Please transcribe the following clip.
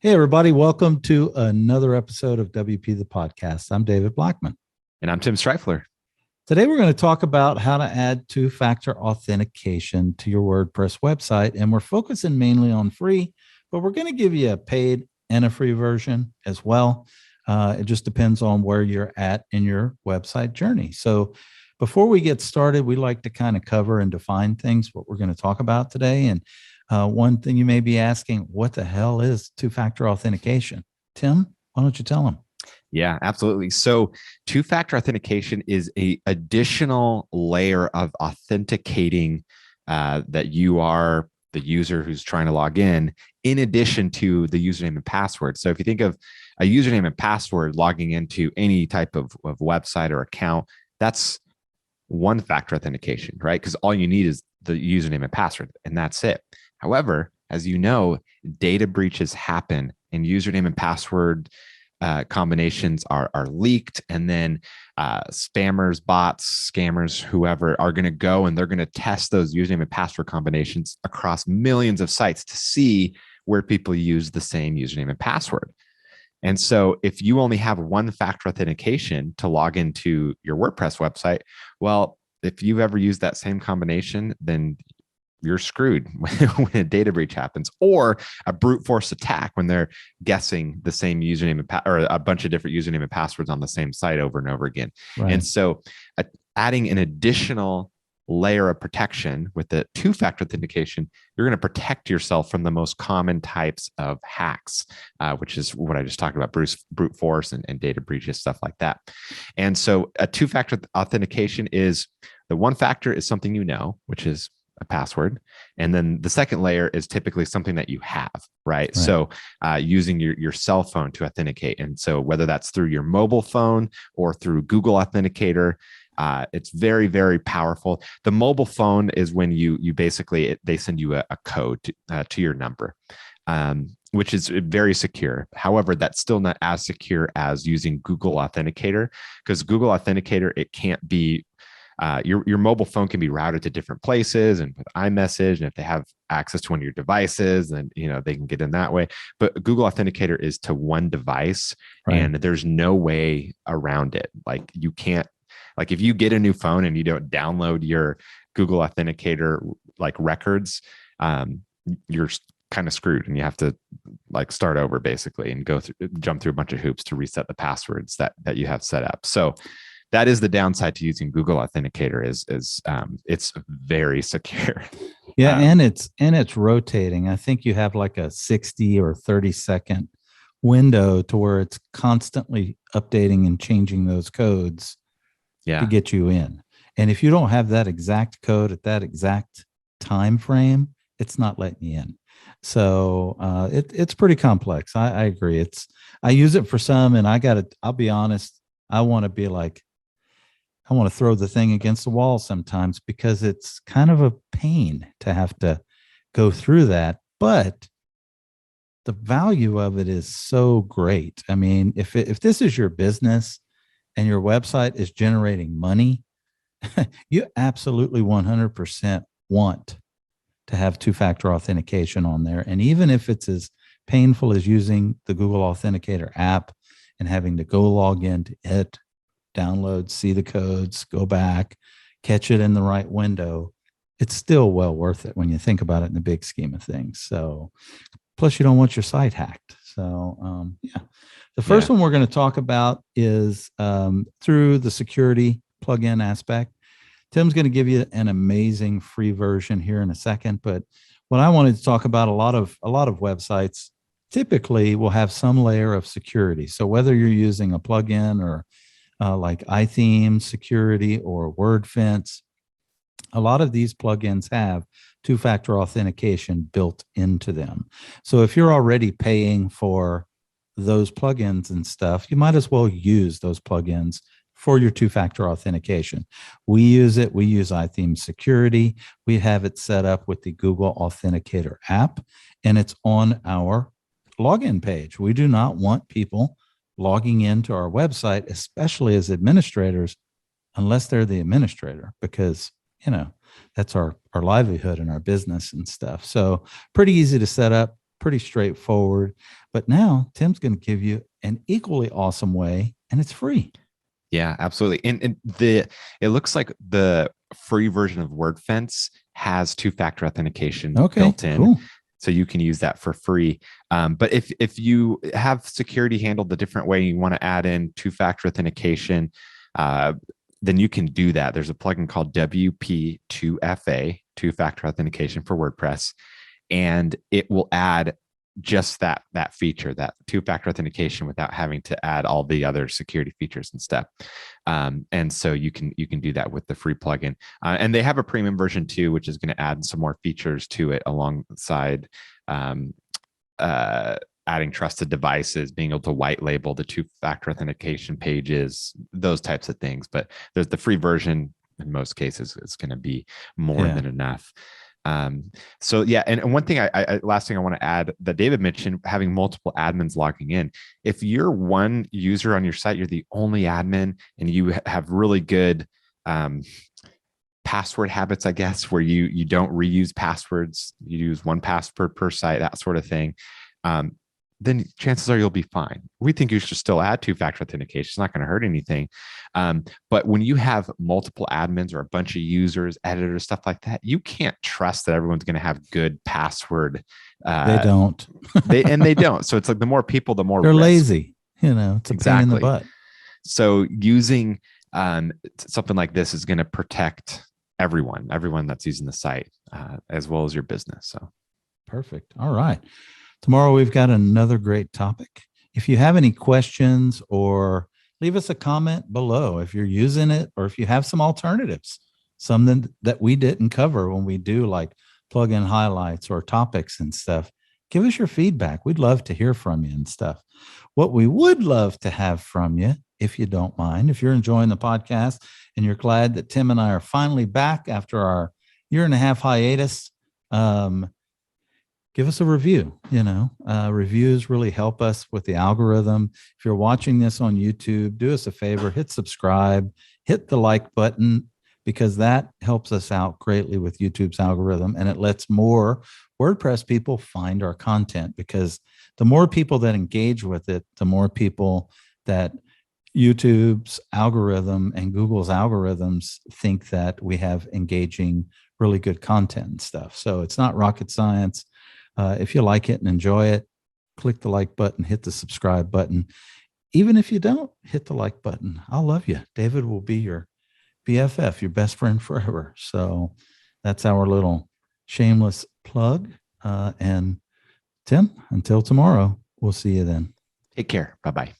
Hey, everybody. Welcome to another episode of WP the Podcast. I'm David Blackman. And I'm Tim Streifler. Today, we're going to talk about how to add two-factor authentication to your WordPress website. And we're focusing mainly on free, but we're going to give you a paid and a free version as well. It just depends on where you're at in your website journey. So before we get started, we like to kind of cover and define things, what we're going to talk about today. And one thing you may be asking, what the hell is two-factor authentication? Tim, why don't you tell them? Yeah, absolutely. So two-factor authentication is an additional layer of authenticating that you are the user who's trying to log in addition to the username and password. So if you think of a username and password logging into any type of website or account, that's one-factor authentication, right? Because all you need is the username and password, and that's it. However, as you know, data breaches happen and username and password combinations are leaked, and then spammers, bots, scammers, whoever are going to go and they're going to test those username and password combinations across millions of sites to see where people use the same username and password. And so if you only have one-factor authentication to log into your WordPress website, well, if you've ever used that same combination, then you're screwed when a data breach happens, or a brute force attack when they're guessing the same username or a bunch of different username and passwords on the same site over and over again. Right. And so adding an additional layer of protection with the two-factor authentication, you're going to protect yourself from the most common types of hacks, which is what I just talked about, brute force and data breaches, stuff like that. And so a two-factor authentication is the one factor is something you know, which is a password. And then the second layer is typically something that you have, right? So using your cell phone to authenticate. And so whether that's through your mobile phone or through Google Authenticator, it's very, very powerful. The mobile phone is when you basically, they send you a code to your number, which is very secure. However, that's still not as secure as using Google Authenticator, because Google Authenticator, it can't be your mobile phone can be routed to different places and with iMessage, and if they have access to one of your devices, then they can get in that way. But Google Authenticator is to one device, right? And there's no way around it. Like you can't, like if you get a new phone and you don't download your Google Authenticator like records, you're kind of screwed, and you have to like start over basically and jump through a bunch of hoops to reset the passwords that you have set up. So that is the downside to using Google Authenticator is it's very secure. Yeah, and it's rotating. I think you have like a 60 or 30-second window to where it's constantly updating and changing those codes to get you in. And if you don't have that exact code at that exact time frame, it's not letting you in. So it's pretty complex. I agree. I use it for some, and I'll be honest, I want to throw the thing against the wall sometimes because it's kind of a pain to have to go through that. But the value of it is so great. I mean, if this is your business and your website is generating money, you absolutely 100% want to have two-factor authentication on there. And even if it's as painful as using the Google Authenticator app and having to go log into it, download, see the codes, go back, catch it in the right window, it's still well worth it when you think about it in the big scheme of things. So plus you don't want your site hacked. So the first one we're going to talk about is through the security plugin aspect. Tim's going to give you an amazing free version here in a second, but what I wanted to talk about, a lot of websites typically will have some layer of security. So whether you're using a plugin or like iTheme security or WordFence, a lot of these plugins have two-factor authentication built into them. So if you're already paying for those plugins and stuff, you might as well use those plugins for your two-factor authentication. We use it. We use iTheme security. We have it set up with the Google Authenticator app, and it's on our login page. We do not want people logging into our website, especially as administrators, unless they're the administrator, because that's our livelihood and our business and stuff. So pretty easy to set up, pretty straightforward. But now Tim's going to give you an equally awesome way, and it's free. Yeah, absolutely. And it looks like the free version of WordFence has two-factor authentication built in. Cool. So you can use that for free. But if you have security handled a different way, you want to add in two-factor authentication, then you can do that. There's a plugin called WP2FA, two-factor authentication for WordPress, and it will add just that feature, that two-factor authentication, without having to add all the other security features and stuff. And so you can do that with the free plugin. And they have a premium version too, which is going to add some more features to it alongside adding trusted devices, being able to white label the two-factor authentication pages, those types of things. But there's the free version. In most cases, it's going to be more than enough. So yeah, and one thing last thing I want to add that David mentioned, having multiple admins logging in. If you're one user on your site, you're the only admin, and you have really good password habits, I guess, where you don't reuse passwords, you use one password per site, that sort of thing. Then chances are you'll be fine. We think you should still add two-factor authentication. It's not going to hurt anything. But when you have multiple admins or a bunch of users, editors, stuff like that, you can't trust that everyone's going to have good password. They don't. They don't. So it's like the more people, the more they're risk. Lazy. It's a pain in the butt. So using something like this is going to protect everyone that's using the site, as well as your business. So perfect. All right. Tomorrow, we've got another great topic. If you have any questions, or leave us a comment below if you're using it, or if you have some alternatives, something that we didn't cover when we do like plugin highlights or topics and stuff, give us your feedback. We'd love to hear from you and stuff. What we would love to have from you, if you don't mind, if you're enjoying the podcast and you're glad that Tim and I are finally back after our 1.5-year hiatus, give us a review. Reviews really help us with the algorithm. If you're watching this on YouTube, do us a favor, hit subscribe, hit the like button, because that helps us out greatly with YouTube's algorithm, and it lets more WordPress people find our content, because the more people that engage with it, the more people that YouTube's algorithm and Google's algorithms think that we have engaging, really good content and stuff. So it's not rocket science. If you like it and enjoy it, click the like button, hit the subscribe button. Even if you don't hit the like button, I'll love you. David will be your BFF, your best friend forever. So that's our little shameless plug. And Tim, until tomorrow, we'll see you then. Take care. Bye-bye.